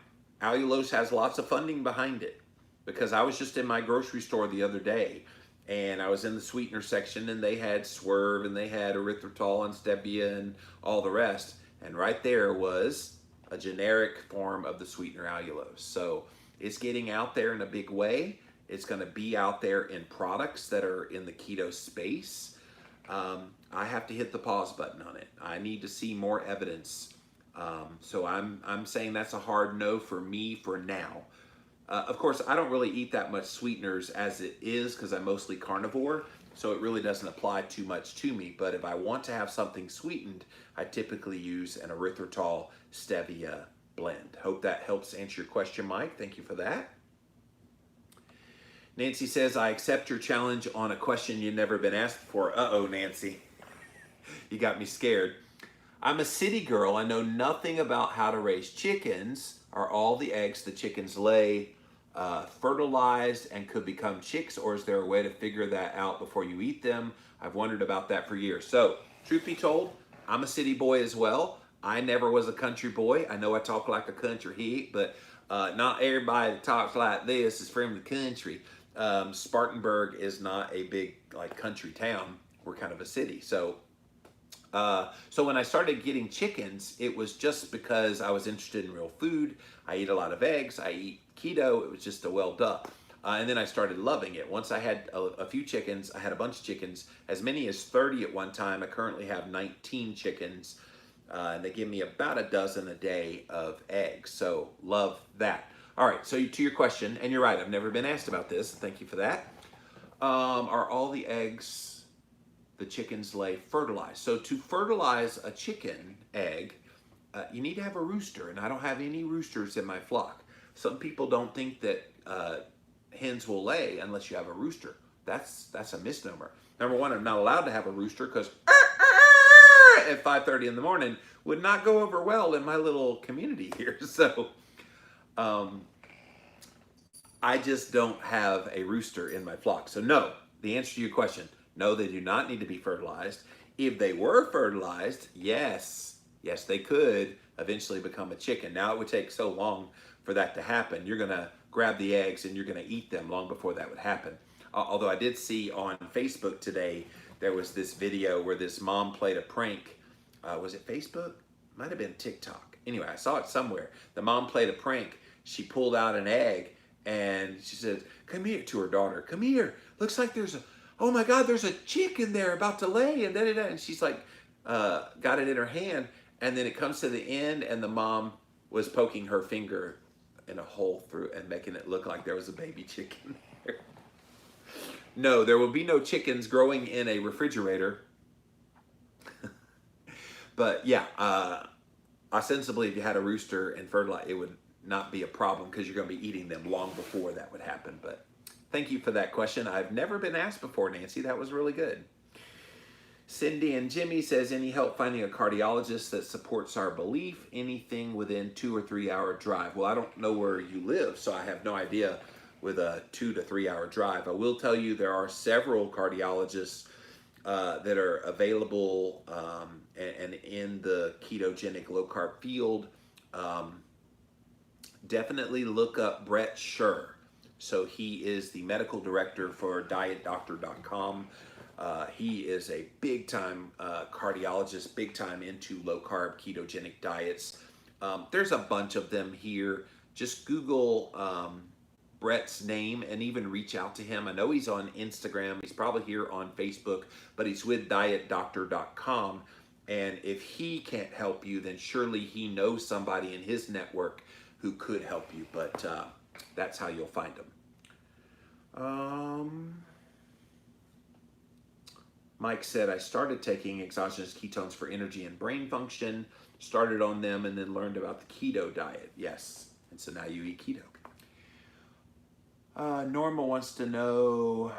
allulose has lots of funding behind it because I was just in my grocery store the other day and I was in the sweetener section and they had Swerve and they had erythritol and stevia and all the rest. And right there was a generic form of the sweetener allulose. So it's getting out there in a big way. It's going to be out there in products that are in the keto space. I have to hit the pause button on it. I need to see more evidence. So I'm saying that's a hard no for me for now. Of course, I don't really eat that much sweeteners as it is because I'm mostly carnivore, so it really doesn't apply too much to me. But if I want to have something sweetened, I typically use an erythritol stevia blend. Hope that helps answer your question, Mike. Thank you for that. Nancy says, I accept your challenge on a question you've never been asked before. Uh-oh, Nancy. You got me scared. I'm a city girl. I know nothing about how to raise chickens. Are all the eggs the chickens lay fertilized and could become chicks, or is there a way to figure that out before you eat them? I've wondered about that for years. So, truth be told, I'm a city boy as well. I never was a country boy. I know I talk like a country heat, but not everybody that talks like this is from the country. Spartanburg is not a big like country town. We're kind of a city. So when I started getting chickens, it was just because I was interested in real food. I eat a lot of eggs. I eat keto. It was just a well duh. And then I started loving it. Once I had a few chickens, I had a bunch of chickens, as many as 30 at one time. I currently have 19 chickens, and they give me about a dozen a day of eggs. So love that. All right, so to your question, and you're right, I've never been asked about this. Thank you for that. Are all the eggs the chickens lay fertilized? So to fertilize a chicken egg, you need to have a rooster, and I don't have any roosters in my flock. Some people don't think that hens will lay unless you have a rooster. That's a misnomer. Number one, I'm not allowed to have a rooster because at 5:30 in the morning would not go over well in my little community here. So I just don't have a rooster in my flock. So no, the answer to your question, no, they do not need to be fertilized. If they were fertilized, yes, they could eventually become a chicken. Now it would take so long for that to happen. You're gonna grab the eggs and you're gonna eat them long before that would happen. Although I did see on Facebook today, there was this video where this mom played a prank. Was it Facebook? Might have been TikTok. Anyway, I saw it somewhere. The mom played a prank. She pulled out an egg and she said, come here, to her daughter. Come here. Looks like oh my God, there's a chick in there about to lay. And da-da-da. And she's like, got it in her hand. And then it comes to the end and the mom was poking her finger in a hole through and making it look like there was a baby chicken there. No, there will be no chickens growing in a refrigerator. But yeah, ostensibly, if you had a rooster and fertilize, it would not be a problem because you're going to be eating them long before that would happen. But Thank you for that question. I've never been asked before, Nancy. That was really good. Cindy and Jimmy says, any help finding a cardiologist that supports our belief? Anything within 2 or 3 hour drive? Well, I don't know where you live, so I have no idea with a 2 to 3 hour drive. I will tell you there are several cardiologists that are available and in the ketogenic low carb field. Definitely look up Brett Scher. So he is the medical director for dietdoctor.com. He is a big time cardiologist, big time into low carb ketogenic diets. There's a bunch of them here. Just Google Brett's name and even reach out to him. I know he's on Instagram. He's probably here on Facebook, but he's with dietdoctor.com. And if he can't help you, then surely he knows somebody in his network who could help you. But that's how you'll find him. Mike said, I started taking exogenous ketones for energy and brain function, started on them, and then learned about the keto diet. Yes, and so now you eat keto. Norma wants to know,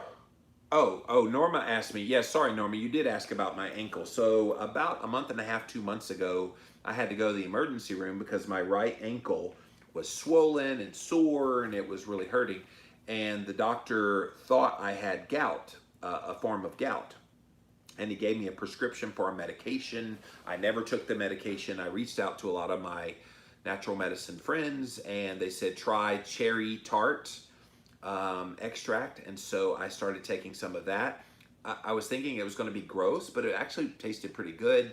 Norma asked me, yes, sorry, Norma, you did ask about my ankle. So about a month and a half, 2 months ago, I had to go to the emergency room because my right ankle was swollen and sore and it was really hurting. And the doctor thought I had gout, a form of gout. And he gave me a prescription for a medication. I never took the medication. I reached out to a lot of my natural medicine friends and they said, try cherry tart extract. And so I started taking some of that. I was thinking it was going to be gross, but it actually tasted pretty good.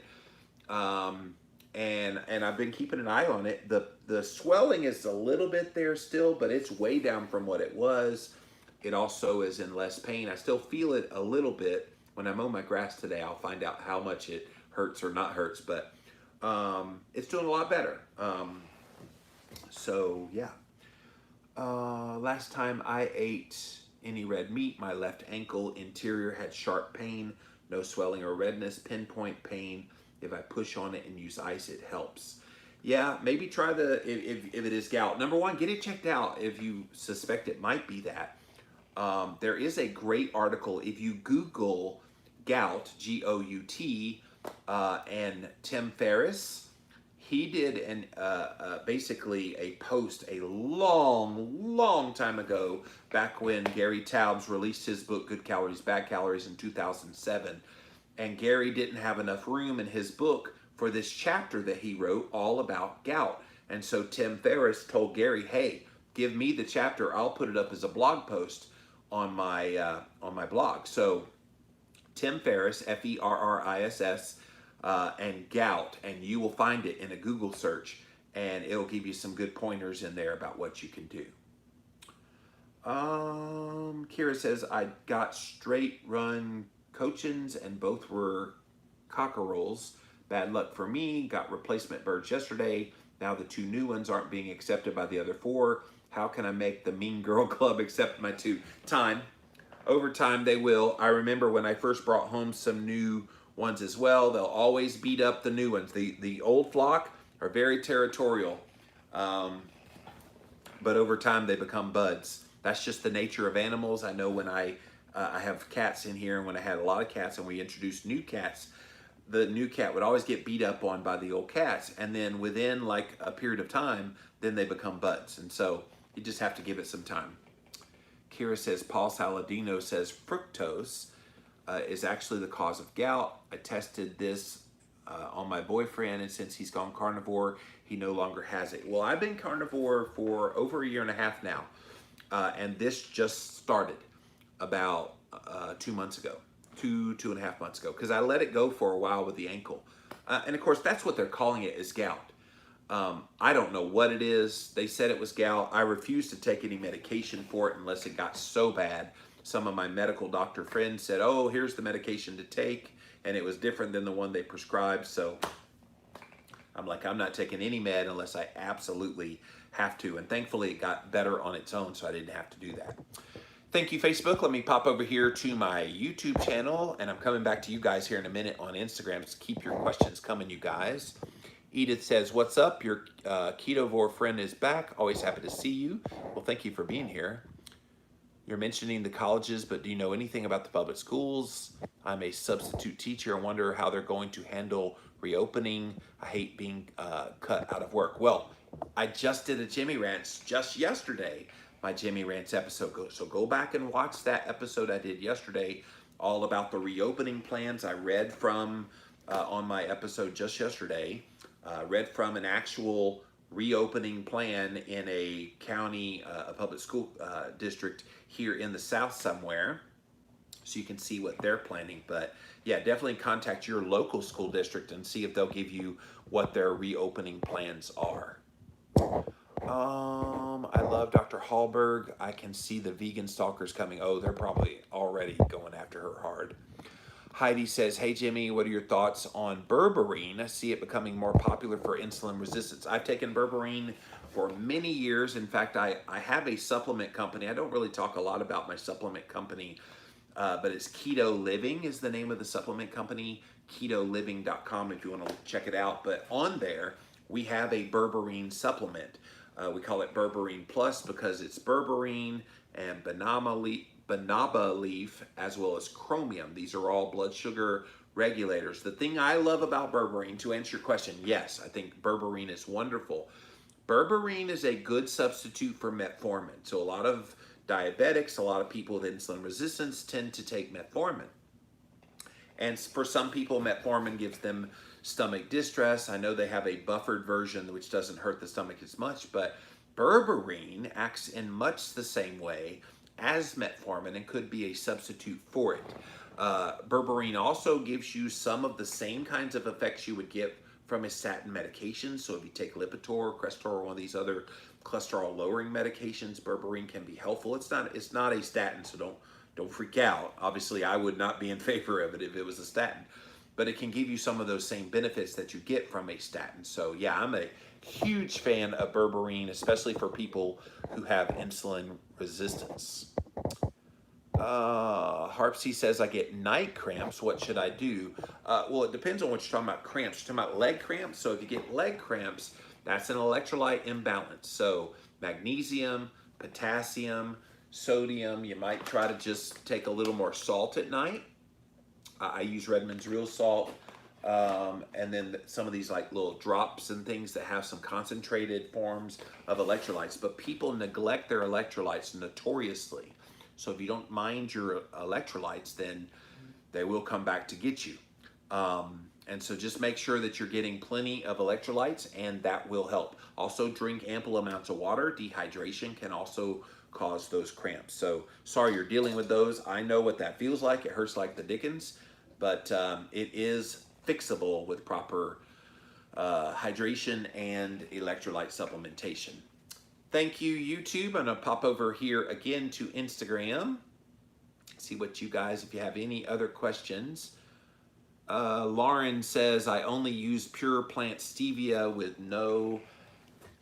And I've been keeping an eye on it. The swelling is a little bit there still, but it's way down from what it was. It also is in less pain. I still feel it a little bit. When I mow my grass today, I'll find out how much it hurts or not hurts, but it's doing a lot better. So yeah. Last time I ate any red meat, my left ankle interior had sharp pain, no swelling or redness, pinpoint pain. If I push on it and use ice, it helps. Yeah, maybe try if it is gout. Number one, get it checked out if you suspect it might be that. There is a great article. If you Google gout, G-O-U-T, and Tim Ferriss, he did basically a post a long time ago, back when Gary Taubes released his book, Good Calories, Bad Calories in 2007. And Gary didn't have enough room in his book for this chapter that he wrote all about gout. And so Tim Ferriss told Gary, hey, give me the chapter. I'll put it up as a blog post on my blog. So Tim Ferriss, F-E-R-R-I-S-S, and gout, and you will find it in a Google search, and it'll give you some good pointers in there about what you can do. Kira says, I got straight run cochins and both were cockerels. Bad luck for me. Got replacement birds yesterday. Now the 2 new ones aren't being accepted by the other 4. How can I make the Mean Girl Club accept my 2? Time. Over time they will. I remember when I first brought home some new ones as well. They'll always beat up the new ones. The old flock are very territorial. But over time they become buds. That's just the nature of animals. I know when I have cats in here, and when I had a lot of cats and we introduced new cats, the new cat would always get beat up on by the old cats. And then within like a period of time, then they become buds. And so you just have to give it some time. Kira says, Paul Saladino says fructose is actually the cause of gout. I tested this on my boyfriend, and since he's gone carnivore, he no longer has it. Well, I've been carnivore for over 1.5 years now, and this just started about 2 months ago, 2.5 months ago, because I let it go for a while with the ankle. And of course, that's what they're calling it, is gout. I don't know what it is. They said it was gout. I refused to take any medication for it unless it got so bad. Some of my medical doctor friends said, oh, here's the medication to take, and it was different than the one they prescribed. So I'm like, I'm not taking any med unless I absolutely have to. And thankfully it got better on its own, so I didn't have to do that. Thank you, Facebook. Let me pop over here to my YouTube channel, and I'm coming back to you guys here in a minute on Instagram. So keep your questions coming, you guys. Edith says, what's up? Your ketovore friend is back. Always happy to see you. Well, thank you for being here. You're mentioning the colleges, but do you know anything about the public schools? I'm a substitute teacher and wonder how they're going to handle reopening. I hate being cut out of work. Well, I just did a Jimmy Rants just yesterday, my Jimmy Rants episode. So go back and watch that episode I did yesterday, all about the reopening plans. I read from, on my episode just yesterday, read from an actual reopening plan in a county, a public school district here in the South somewhere, so you can see what they're planning. But yeah, definitely contact your local school district and see if they'll give you what their reopening plans are. I love Dr. Hallberg. I can see the vegan stalkers coming. Oh, they're probably already going after her hard. Heidi says, hey Jimmy, what are your thoughts on berberine? I see it becoming more popular for insulin resistance. I've taken berberine for many years. In fact, I have a supplement company. I don't really talk a lot about my supplement company, but it's Keto Living is the name of the supplement company, ketoliving.com if you want to check it out. But on there, we have a berberine supplement. We call it Berberine Plus because it's berberine and banaba leaf as well as chromium. These are all blood sugar regulators. The thing I love about berberine, to answer your question, yes, I think berberine is wonderful. Berberine is a good substitute for metformin. So a lot of diabetics, a lot of people with insulin resistance tend to take metformin. And for some people, metformin gives them stomach distress. I know they have a buffered version which doesn't hurt the stomach as much, but berberine acts in much the same way as metformin and could be a substitute for it. Berberine also gives you some of the same kinds of effects you would get from a statin medication. So if you take Lipitor, Crestor, or one of these other cholesterol lowering medications, berberine can be helpful. It's not a statin, so don't freak out. Obviously, I would not be in favor of it if it was a statin, but it can give you some of those same benefits that you get from a statin. So yeah, I'm a huge fan of berberine, especially for people who have insulin resistance. Harpsy says, I get night cramps. What should I do? Well, it depends on what you're talking about cramps. You're talking about leg cramps. So if you get leg cramps, that's an electrolyte imbalance. So magnesium, potassium, sodium, you might try to just take a little more salt at night. I use Redmond's Real Salt. And then some of these like little drops and things that have some concentrated forms of electrolytes. But people neglect their electrolytes notoriously. So if you don't mind your electrolytes, then they will come back to get you. And so just make sure that you're getting plenty of electrolytes, and that will help. Also drink ample amounts of water. Dehydration can also cause those cramps. So sorry you're dealing with those. I know what that feels like. It hurts like the dickens, but it is fixable with proper hydration and electrolyte supplementation. Thank you, YouTube. I'm gonna pop over here again to Instagram. See what you guys, if you have any other questions. Lauren says, I only use pure plant stevia with no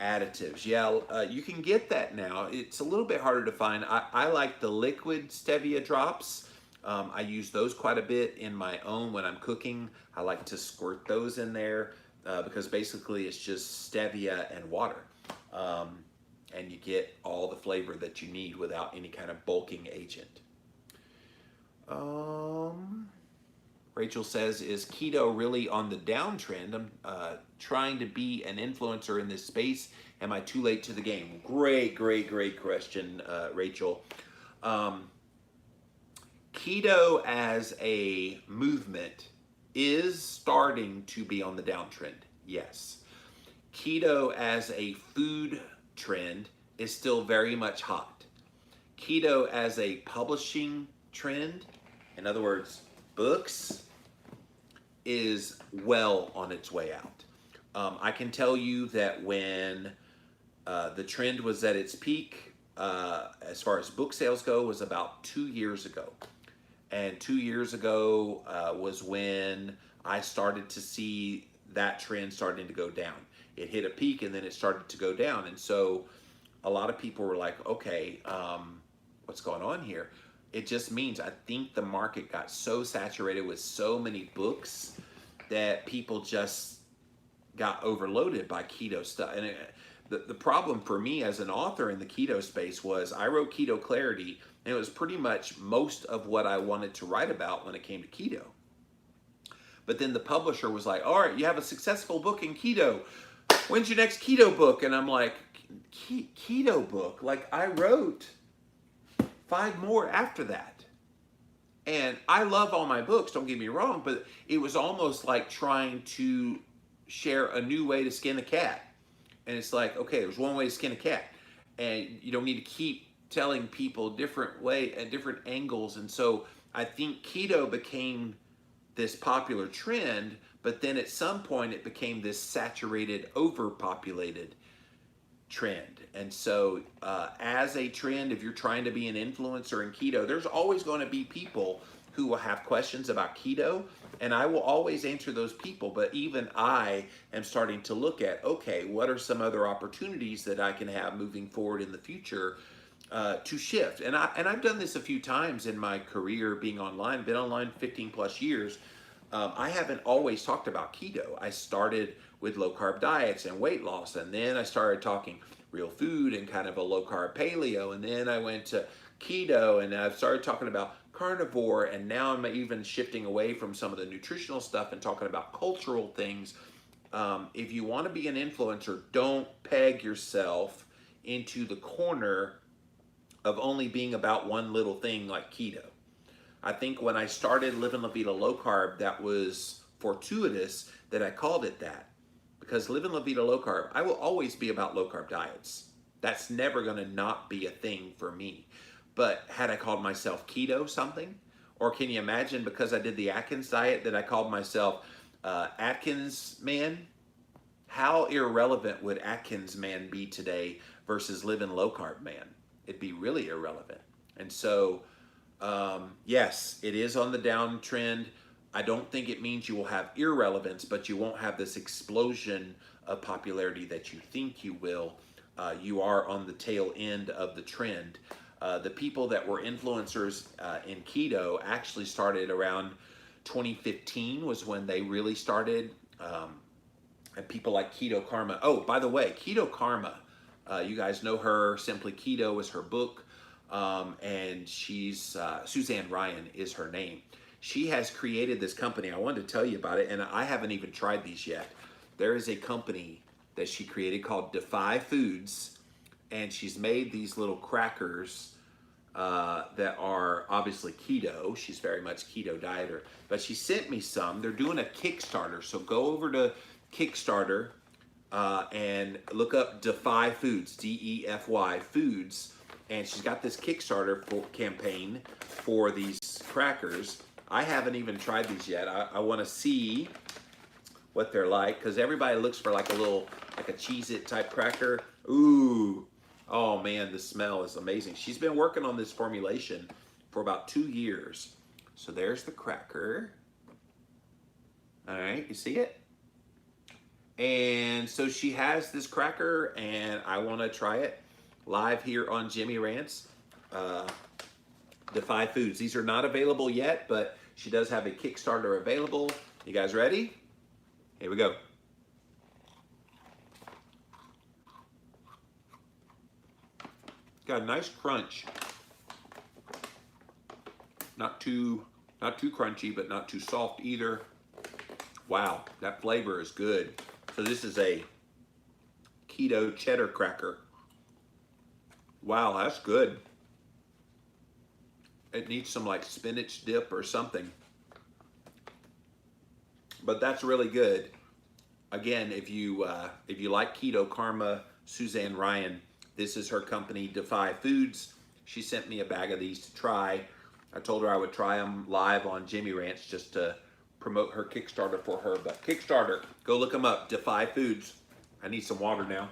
additives. Yeah, you can get that now. It's a little bit harder to find. I like the liquid stevia drops. I use those quite a bit in my own when I'm cooking. I like to squirt those in there because basically it's just stevia and water. And you get all the flavor that you need without any kind of bulking agent. Rachel says, is keto really on the downtrend? I'm trying to be an influencer in this space. Am I too late to the game? Great question, Rachel. Keto as a movement is starting to be on the downtrend, yes. Keto as a food trend is still very much hot. Keto as a publishing trend, in other words, books, is well on its way out. I can tell you that when the trend was at its peak, as far as book sales go, was about 2 years ago. And 2 years ago was when I started to see that trend starting to go down. It hit a peak and then it started to go down. And so a lot of people were like, okay, what's going on here? It just means I think the market got so saturated with so many books that people just got overloaded by keto stuff. And the problem for me as an author in the keto space was I wrote Keto Clarity, and it was pretty much most of what I wanted to write about when it came to keto. But then the publisher was like, all right, you have a successful book in keto. When's your next keto book? And I'm like, keto book? Like, I wrote 5 more after that. And I love all my books, don't get me wrong, but it was almost like trying to share a new way to skin a cat. And it's like, okay, there's one way to skin a cat. And you don't need to keep telling people different way and different angles. And so I think keto became this popular trend, but then at some point it became this saturated, overpopulated trend. And so as a trend, if you're trying to be an influencer in keto, there's always going to be people who will have questions about keto, and I will always answer those people. But even I am starting to look at, okay, what are some other opportunities that I can have moving forward in the future to shift? And I've done this a few times in my career being online, been online 15 plus years. I haven't always talked about keto. I started with low carb diets and weight loss, and then I started talking real food and kind of a low carb paleo, and then I went to keto, and I've started talking about carnivore, and now I'm even shifting away from some of the nutritional stuff and talking about cultural things. If you want to be an influencer, don't peg yourself into the corner of only being about one little thing like keto. I think when I started Living La Vida Low Carb, that was fortuitous that I called it that. Because Living La Vida Low Carb, I will always be about low carb diets. That's never going to not be a thing for me. But had I called myself keto something? Or can you imagine, because I did the Atkins diet, that I called myself Atkins Man? How irrelevant would Atkins Man be today versus Living Low Carb Man? It'd be really irrelevant. And so, yes, it is on the downtrend. I don't think it means you will have irrelevance, but you won't have this explosion of popularity that you think you will. You are on the tail end of the trend. The people that were influencers in keto actually started around 2015 was when they really started. And people like Keto Karma. Oh, by the way, Keto Karma, you guys know her. Simply Keto is her book. And she's, Suzanne Ryan is her name. She has created this company. I wanted to tell you about it, and I haven't even tried these yet. There is a company that she created called Defy Foods, and she's made these little crackers that are obviously keto. She's very much keto dieter, but she sent me some. They're doing a Kickstarter, so go over to Kickstarter and look up Defy Foods, D-E-F-Y Foods, and she's got this Kickstarter campaign for these crackers. I haven't even tried these yet. I want to see what they're like, because everybody looks for like a little, like a Cheez-It type cracker. Ooh, oh man, the smell is amazing. She's been working on this formulation for about 2 years. So there's the cracker. All right, you see it? And so she has this cracker, and I want to try it live here on Jimmy Rants. Defy Foods. These are not available yet, but she does have a Kickstarter available. You guys ready? Here we go. Got a nice crunch. Not too crunchy, but not too soft either. Wow, that flavor is good. So this is a keto cheddar cracker. Wow, that's good. It needs some like spinach dip or something. But that's really good. Again, if you like Keto Karma, Suzanne Ryan, this is her company, Defy Foods. She sent me a bag of these to try. I told her I would try them live on Jimmy Ranch just to promote her Kickstarter for her. But Kickstarter, go look them up, Defy Foods. I need some water now.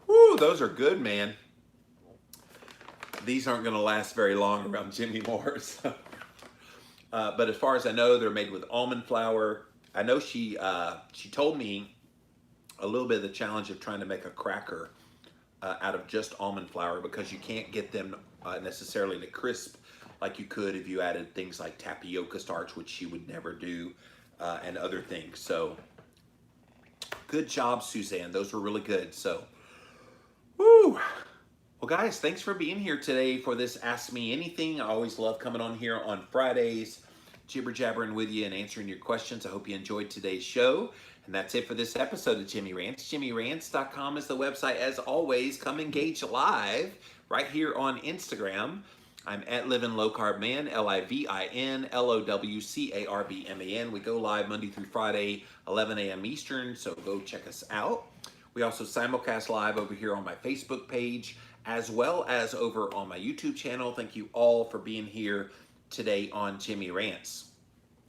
Woo, those are good, man. These aren't going to last very long around Jimmy Moore's. But as far as I know, they're made with almond flour. I know she told me a little bit of the challenge of trying to make a cracker out of just almond flour, because you can't get them necessarily to crisp like you could if you added things like tapioca starch, which she would never do, and other things. So good job, Suzanne. Those were really good. So, woo. Well, guys, thanks for being here today for this Ask Me Anything. I always love coming on here on Fridays, jibber jabbering with you and answering your questions. I hope you enjoyed today's show. And that's it for this episode of Jimmy Rants. JimmyRants.com is the website. As always, come engage live right here on Instagram. I'm at Living Low Carb Man, LIVIN LOWCARBMAN. We go live Monday through Friday, 11 a.m. Eastern, so go check us out. We also simulcast live over here on my Facebook page, as well as over on my YouTube channel. Thank you all for being here today on Jimmy Rants.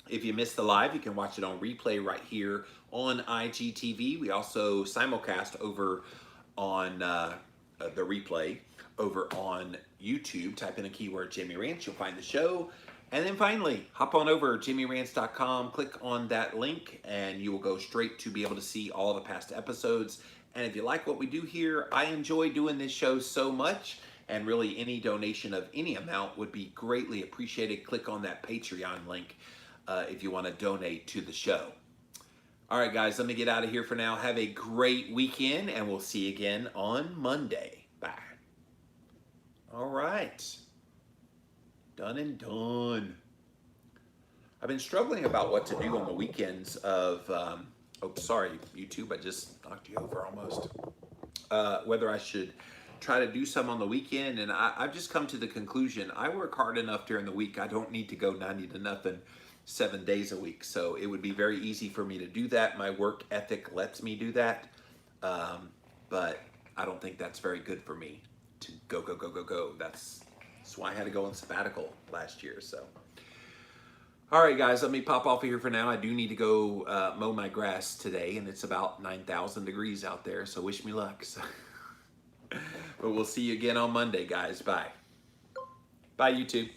If you missed the live, you can watch it on replay right here on IGTV. We also simulcast over on the replay over on YouTube. Type in a keyword Jimmy Rants, you'll find the show. And then finally, hop on over to JimmyRants.com, click on that link, and you will go straight to be able to see all the past episodes. And if you like what we do here, I enjoy doing this show so much, and really any donation of any amount would be greatly appreciated. Click on that Patreon link if you want to donate to the show. All right, guys, let me get out of here for now. Have a great weekend, and we'll see you again on Monday. Bye. All right. Done and done. I've been struggling about what to do on the weekends of, oh, sorry, YouTube, I just knocked you over almost. Whether I should try to do some on the weekend, and I've just come to the conclusion, I work hard enough during the week, I don't need to go 90-0 7 days a week. So it would be very easy for me to do that. My work ethic lets me do that. But I don't think that's very good for me to go. That's why I had to go on sabbatical last year. So, all right, guys, let me pop off of here for now. I do need to go mow my grass today, and it's about 9,000 degrees out there. So wish me luck. So but we'll see you again on Monday, guys. Bye. Bye, YouTube.